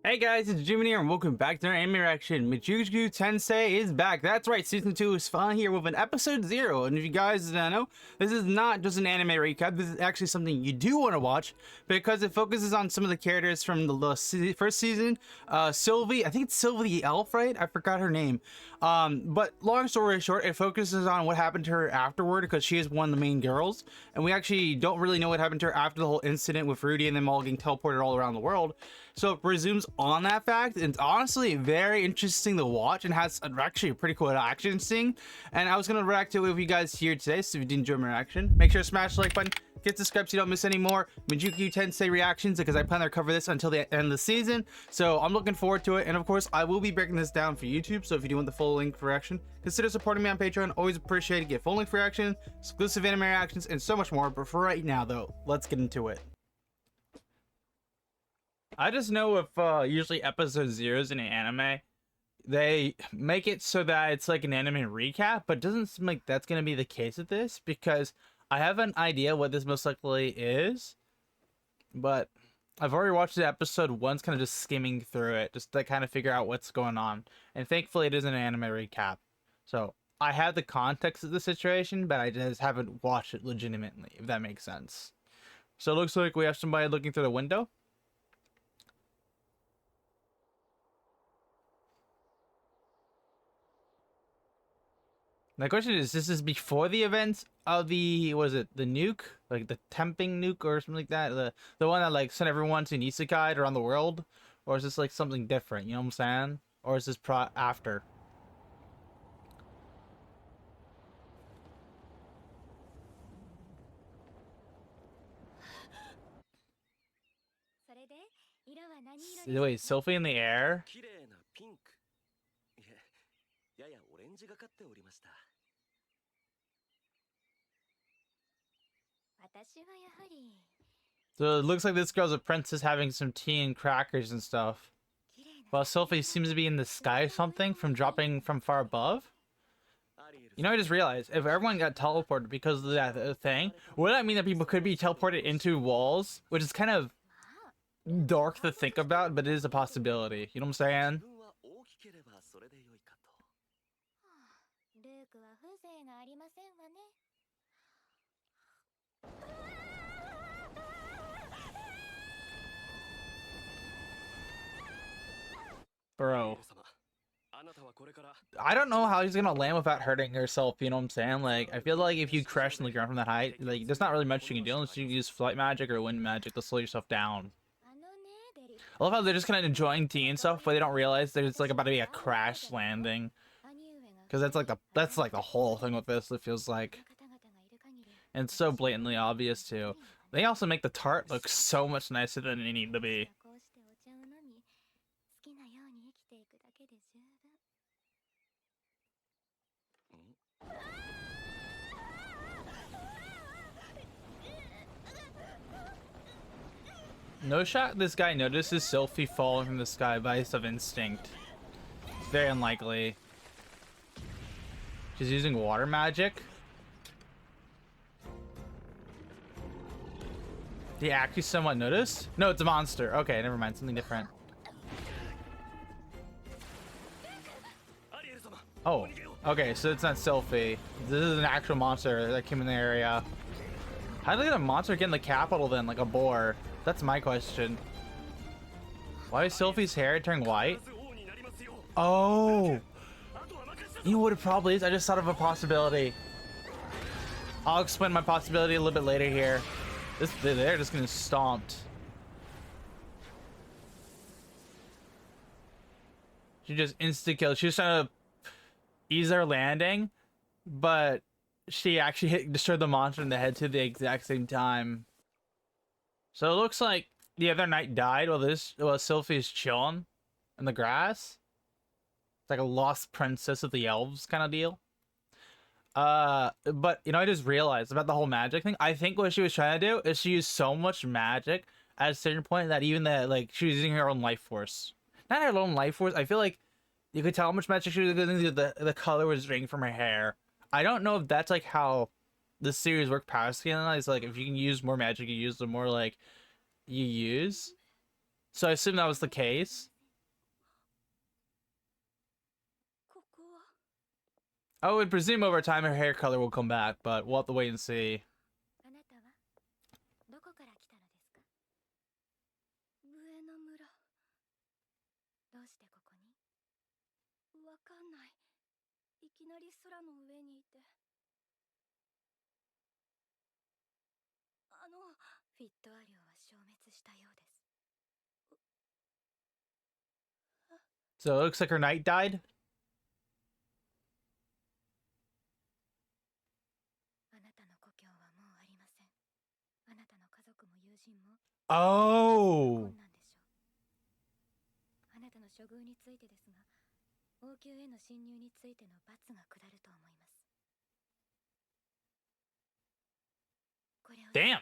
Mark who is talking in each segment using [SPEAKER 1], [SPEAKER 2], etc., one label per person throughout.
[SPEAKER 1] Hey guys, it's GMAN here, and welcome back to our anime reaction. Mushoku Tensei is back. That's right, season 2 is finally here with an episode 0. And if you guys don't know, this is not just an anime recap. This is actually something you do want to watch because it focuses on some of the characters from the first season. Sylvie, I think it's Sylvie the elf, right? I forgot her name. But long story short, it focuses on what happened to her afterward because she is one of the main girls. And we actually don't really know what happened to her after the whole incident with Rudy and them all getting teleported all around the world. So it resumes on that fact. It's honestly very interesting to watch and has actually a pretty cool action scene. And I was going to react to it with you guys here today. So if you did enjoy my reaction, make sure to smash the like button, get subscribed so you don't miss any more Mushoku Tensei reactions, because I plan to cover this until the end of the season. So I'm looking forward to it. And of course, I will be breaking this down for YouTube. So if you do want the full length reaction, consider supporting me on Patreon. Always appreciate it. Get full length reaction, exclusive anime reactions, and so much more. But for right now, though, let's get into it. I just know if usually episode zeros in an anime, they make it so that it's like an anime recap, but it doesn't seem like that's going to be the case with this, because I have an idea what this most likely is, but I've already watched the episode once, kind of just skimming through it, just to kind of figure out what's going on, and thankfully it is an anime recap. So I have the context of the situation, but I just haven't watched it legitimately, if that makes sense. So it looks like we have somebody looking through the window. My question is, this is before the events of the, what is it, the nuke? Like the temping nuke or something like that? The one that like sent everyone to an isekai around the world? Or is this like something different, you know what I'm saying? Or is this after? Wait, Sylphie in the air? So it looks like this girl's a princess having some tea and crackers and stuff. While Sylphie seems to be in the sky or something from dropping from far above. You know, I just realized, if everyone got teleported because of that thing, would that mean that people could be teleported into walls? Which is kind of dark to think about, but it is a possibility. You know what I'm saying? Bro. I don't know how he's gonna land without hurting herself, you know what I'm saying? Like, I feel like if you crash on the ground from that height, like, there's not really much you can do unless you use flight magic or wind magic to slow yourself down. I love how they're just kind of enjoying tea and stuff, but they don't realize there's like about to be a crash landing. Because that's like the whole thing with this, it feels like. And it's so blatantly obvious too. They also make the tart look so much nicer than they need to be. No shot this guy notices Sylphie falling from the sky by use of instinct. It's very unlikely. She's using water magic. Did he actually somewhat notice? No, it's a monster. Okay, never mind. Something different. Oh, okay, so it's not Sylphie. This is an actual monster that came in the area. How did a monster get in the capital then, like a boar? That's my question. Why is Sylphie's hair turning white? Oh! You know what it probably is? I just thought of a possibility. I'll explain my possibility a little bit later here. They're just getting stomped. She just insta-killed. She was trying to ease her landing, but she actually destroyed the monster in the head to the exact same time. So it looks like the other knight died while Sylphie is chilling in the grass. It's like a lost princess of the elves kind of deal. But you know, I just realized about the whole magic thing. I think what she was trying to do is she used so much magic at a certain point that even that, like, she was using her own life force. Not her own life force. I feel like you could tell how much magic she was using. The color was draining from her hair. I don't know if that's like how the series worked past. It's like if you can use more magic, you use the more like you use. So I assume that was the case. I would presume over time her hair color will come back, but we'll have to wait and see. So it looks like her knight died. Oh. Damn.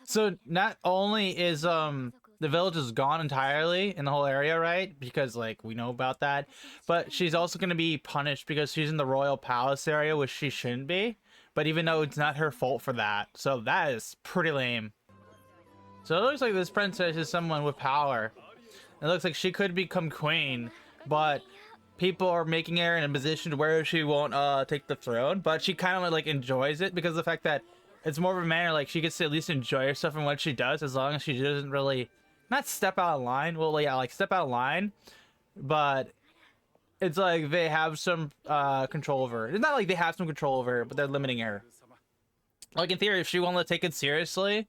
[SPEAKER 1] So not only is the village is gone entirely in the whole area, right? Because like we know about that, but she's also going to be punished because she's in the royal palace area, which she shouldn't be. But even though it's not her fault for that, so that is pretty lame. So it looks like this princess is someone with power. It looks like she could become queen, but people are making her in a position where she won't take the throne. But she kind of like enjoys it because of the fact that it's more of a manner like she gets to at least enjoy herself in what she does, as long as she doesn't really not step out of line. Well, yeah, like step out of line, but it's like they have some control over her. It's not like they have some control over her, but they're limiting her. Like in theory, if she wanted to take it seriously,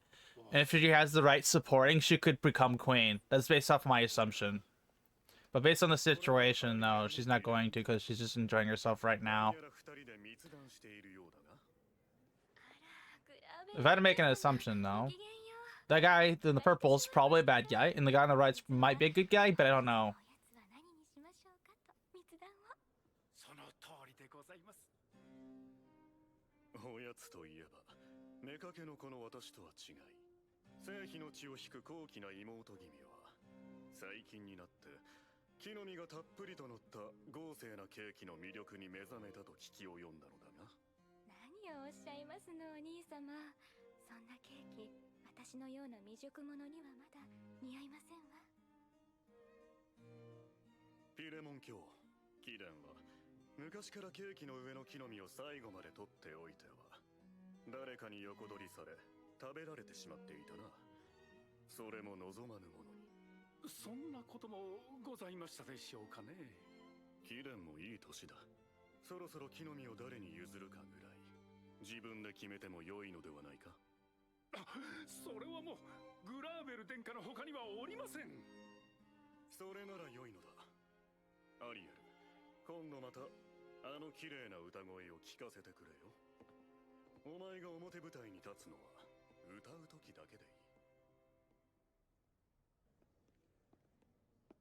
[SPEAKER 1] and if she has the right supporting, she could become queen. That's based off my assumption. But based on the situation, no, she's not going to because she's just enjoying herself right now. If I had to make an assumption, though, that guy in the purple is probably a bad guy, and the guy on the right might be a good guy, but I don't know.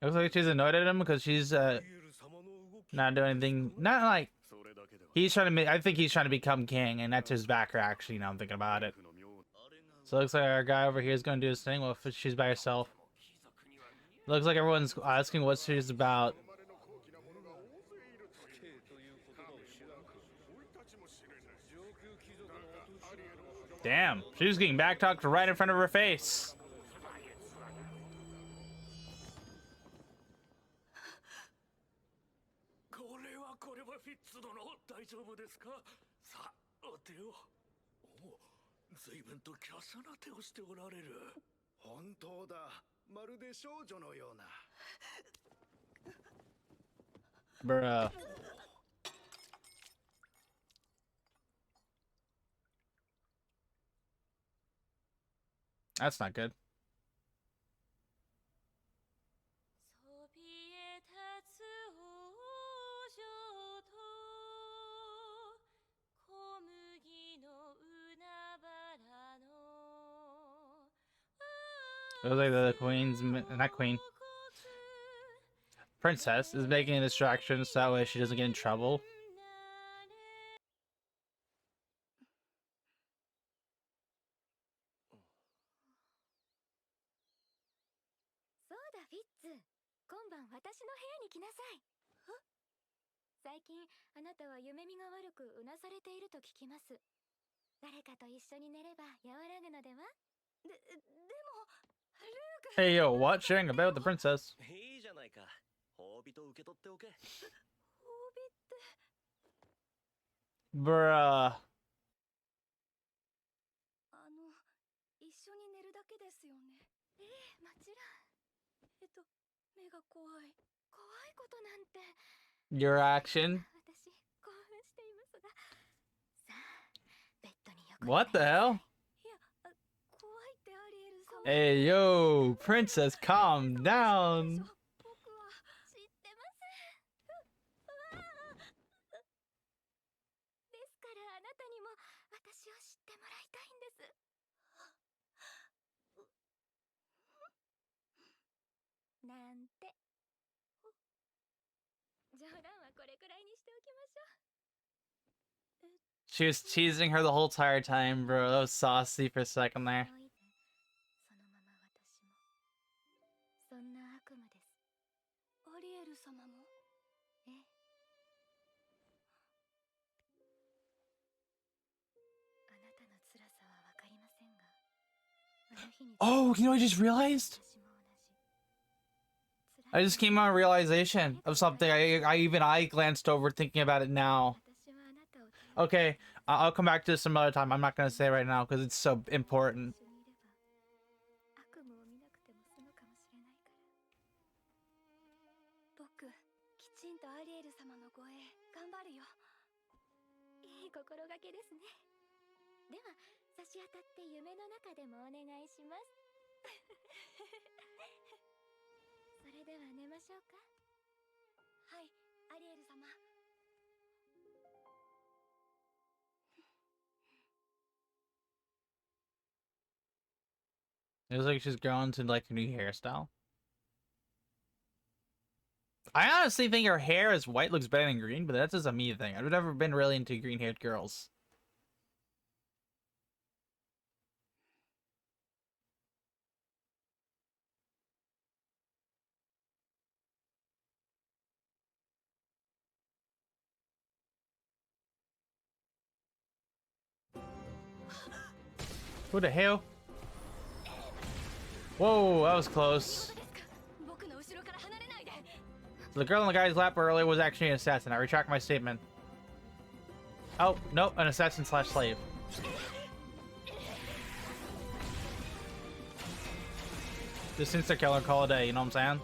[SPEAKER 1] It looks like she's annoyed at him because she's not doing anything. Not like he's trying to make. I think he's trying to become king, and that's his backer. Actually, now I'm thinking about it. So it looks like our guy over here is going to do his thing. Well, if she's by herself. Looks like everyone's asking what she's about. Damn, she's getting backtalked right in front of her face. Bruh. That's not good. It looks like the queen's, not queen, princess is making a distraction so that way she doesn't get in trouble. Hey, yo, what? Sharing about the princess.
[SPEAKER 2] いいじゃないか。褒美と受け取っておけ。
[SPEAKER 3] 褒美って
[SPEAKER 1] Bruh.
[SPEAKER 3] 一緒に寝るだけですよね。ええ、もちろん。目が怖い。怖いことなんて。
[SPEAKER 1] Your action.
[SPEAKER 3] 私興奮していますが。さあ、ベッドに横に
[SPEAKER 1] What the hell?
[SPEAKER 3] いや、怖いってアリエルさん。
[SPEAKER 1] Hey, yo, princess, calm down.
[SPEAKER 3] 僕は知ってません。うわあ。ですからあなたにも私を知ってもらいたいんです。なんて。冗談はこれくらいにしておきましょう。
[SPEAKER 1] She was teasing her the whole entire time, bro. That was saucy for a second there.
[SPEAKER 3] そのまま私もそんな悪夢です。アリエル様も。ええ。あなたの辛さはわかりませんが、あの日に
[SPEAKER 1] Oh, you know, I just realized?
[SPEAKER 3] 私も同じ。
[SPEAKER 1] I just came on a realization of something. I glanced over thinking about it now.
[SPEAKER 3] 私はあなたを頼り
[SPEAKER 1] Okay, I'll come back to this some other time. I'm not gonna say it right now because it's so important.
[SPEAKER 3] 一緒にいれば悪夢を見なくても済むかもしれないから。僕、きちんとアリエル様の護衛頑張るよ。いい心がけですね。では差し当たって夢の中でもお願いします。それでは寝ましょうか。はい、アリエル様。
[SPEAKER 1] It looks like she's grown to like a new hairstyle. I honestly think her hair as white looks better than green, but that's just a me thing. I've never been really into green-haired girls. Who the hell? Whoa, that was close. The girl on the guy's lap earlier was actually an assassin. I retract my statement. Oh, no, an assassin slash slave. Just insta-kill and call it a day, you know what I'm saying?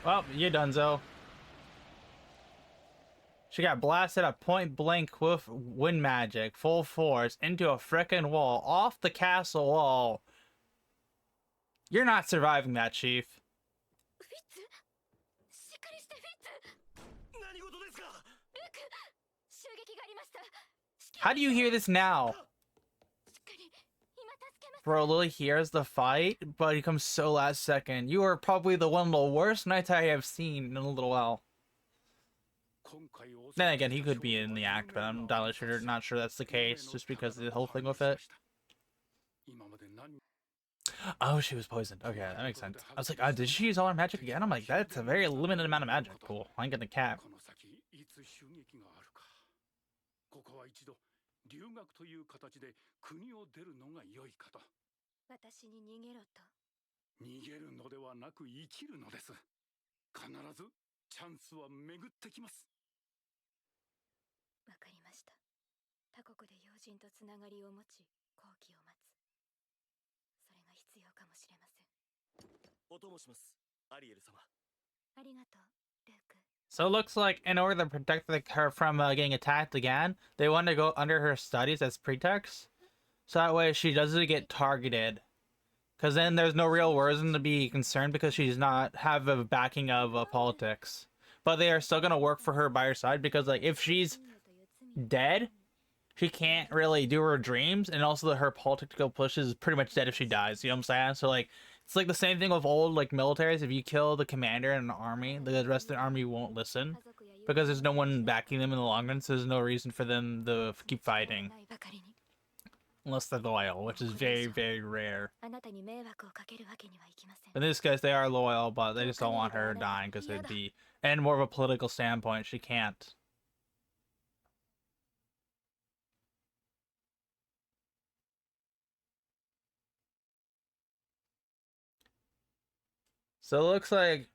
[SPEAKER 1] Well, you donezo. She got blasted at point blank with wind magic, full force, into a frickin' wall, off the castle wall. You're not surviving that, Chief. How do you hear this now? Bro Lily hears the fight, but he comes so last second. You are probably the one of the worst knights I have seen in a little while. Then again, he could be in the act, but I'm not sure that's the case, just because of the whole thing with it. Oh, she was poisoned. Okay, that makes sense. I was like, did she use all her magic again? I'm like, that's a very limited amount of magic. Cool. I ain't getting a cap.
[SPEAKER 4] 留学という形で国を出るのが良いかと。
[SPEAKER 3] 私に逃げろと。
[SPEAKER 4] 逃げるのではなく生きるのです。必ずチャンスは巡ってきます。
[SPEAKER 3] わかりました。他国で要人とつながりを持ち、好機を待つ。それが必要かもしれません。
[SPEAKER 2] お供します、アリエル様。
[SPEAKER 3] ありがとう、ルーク。
[SPEAKER 1] So it looks like in order to protect her from getting attacked again, they want to go under her studies as pretext. So that way she doesn't get targeted. Because then there's no real reason to be concerned because she does not have a backing of politics. But they are still going to work for her by her side because like if she's dead, she can't really do her dreams. And also her political push is pretty much dead if she dies. You know what I'm saying? So like It's like the same thing with old like militaries. If you kill the commander in an army, the rest of the army won't listen because there's no one backing them in the long run. So there's no reason for them to keep fighting unless they're loyal, which is very, very rare. In this case, they are loyal, but they just don't want her dying because it'd be, and more of a political standpoint, she can't. So it looks like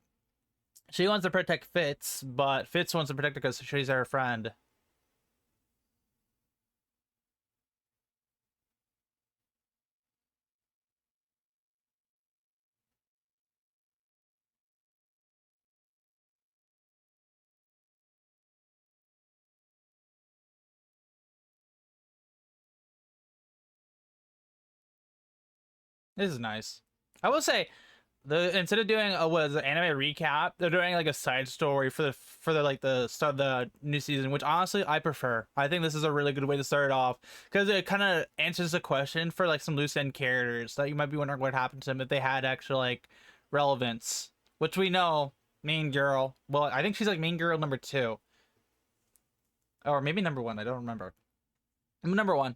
[SPEAKER 1] she wants to protect Fitz, but Fitz wants to protect her because she's her friend. This is nice. I will say, instead of doing a an anime recap, they're doing like a side story for the like the start of the new season, which honestly I prefer. I think this is a really good way to start it off because it kind of answers the question for like some loose end characters that you might be wondering what happened to them if they had actual like relevance, which we know main girl. Well, I think she's like main girl number 2, or maybe number 1. I don't remember. Number 1.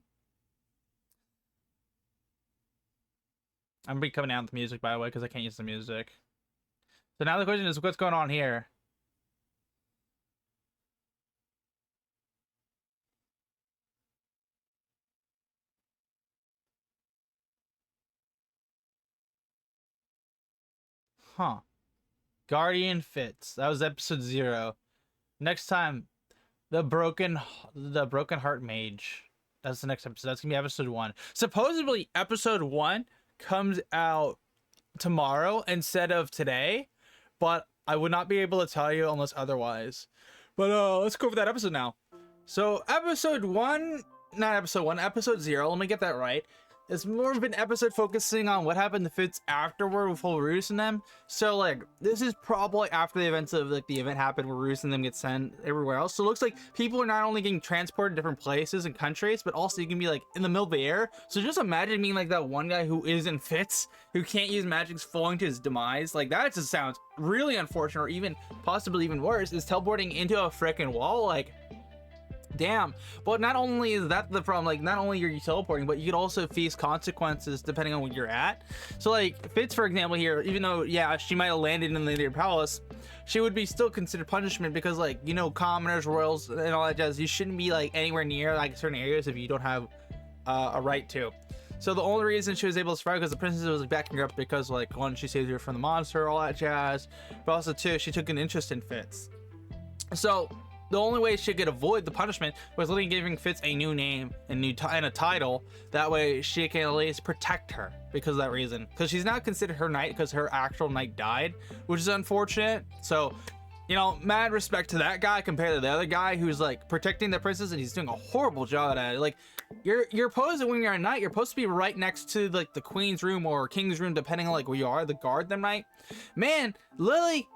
[SPEAKER 1] I'm gonna be coming out with music, by the way, because I can't use the music. So now the question is, what's going on here? Huh. Guardian Fitz. That was episode 0. Next time, the broken heart mage. That's the next episode. That's gonna be episode 1. Supposedly, episode 1 comes out tomorrow instead of today, but I would not be able to tell you unless otherwise. But let's go over that episode now. So episode 1, not episode 1, episode 0, let me get that right. It's more of an episode focusing on what happened to Fitz afterward with whole Roos and them. So like this is probably after the events of like the event happened where Roos and them get sent everywhere else. So it looks like people are not only getting transported to different places and countries, but also you can be like in the middle of the air. So just imagine being like that one guy who isn't Fitz, who can't use magic, falling to his demise. Like that just sounds really unfortunate, or even possibly even worse, is teleporting into a freaking wall. Like damn. But not only is that the problem, like not only are you teleporting, but you could also face consequences depending on where you're at. So like Fitz, for example, here, even though yeah she might have landed in the Leader Palace, she would be still considered punishment because like, you know, commoners, royals and all that jazz, you shouldn't be like anywhere near like certain areas if you don't have a right to. So the only reason she was able to survive because the princess was like, backing her up because like, one, she saved her from the monster, all that jazz, but also two, she took an interest in Fitz. So the only way she could avoid the punishment was literally giving Fitz a new name and a title. That way she can at least protect her because of that reason. Because she's not considered her knight because her actual knight died, which is unfortunate. So, you know, mad respect to that guy compared to the other guy who's like protecting the princess and he's doing a horrible job at it. Like, you're supposed to, when you're a knight, you're supposed to be right next to like the queen's room or king's room, depending on like where you are, the guard them, right? Man, Lily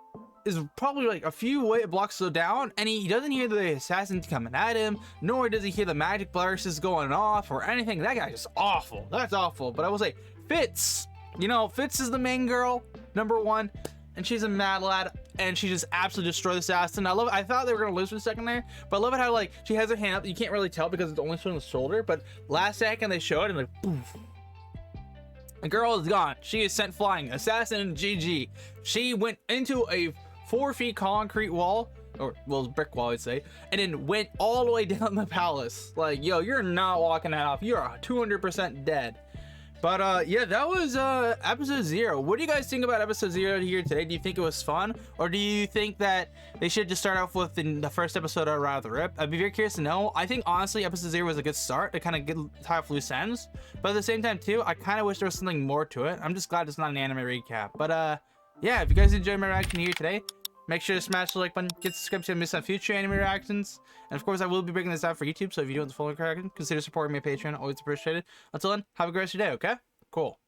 [SPEAKER 1] is probably like a few blocks so down, and he doesn't hear the assassin coming at him, nor does he hear the magic flourishes going off or anything. That guy's just awful. That's awful. But I will say, Fitz, you know, Fitz is the main girl, number 1, and she's a mad lad, and she just absolutely destroyed the assassin. I love it. I thought they were gonna lose for a second there, but I love it how like she has her hand up. You can't really tell because it's only showing the shoulder, but last second they show it and like poof. The girl is gone. She is sent flying. Assassin GG. She went into a 4 feet concrete wall, or well, brick wall I'd say, and then went all the way down the palace. Like, yo, you're not walking that off. You're 200% dead. But yeah, that was episode 0. What do you guys think about episode 0 here today? Do you think it was fun, or do you think that they should just start off with the first episode or rather rip? I'd be very curious to know. I think honestly episode 0 was a good start to kind of get tie off loose ends, but at the same time too, I kind of wish there was something more to it. I'm just glad it's not an anime recap. But yeah, if you guys enjoyed my reaction here today, make sure to smash the like button, get subscribed to miss out future anime reactions, and of course I will be breaking this out for YouTube, so if you don't follow the reaction, consider supporting my Patreon. Always appreciated. Until then, have a great rest of your day, okay? Cool.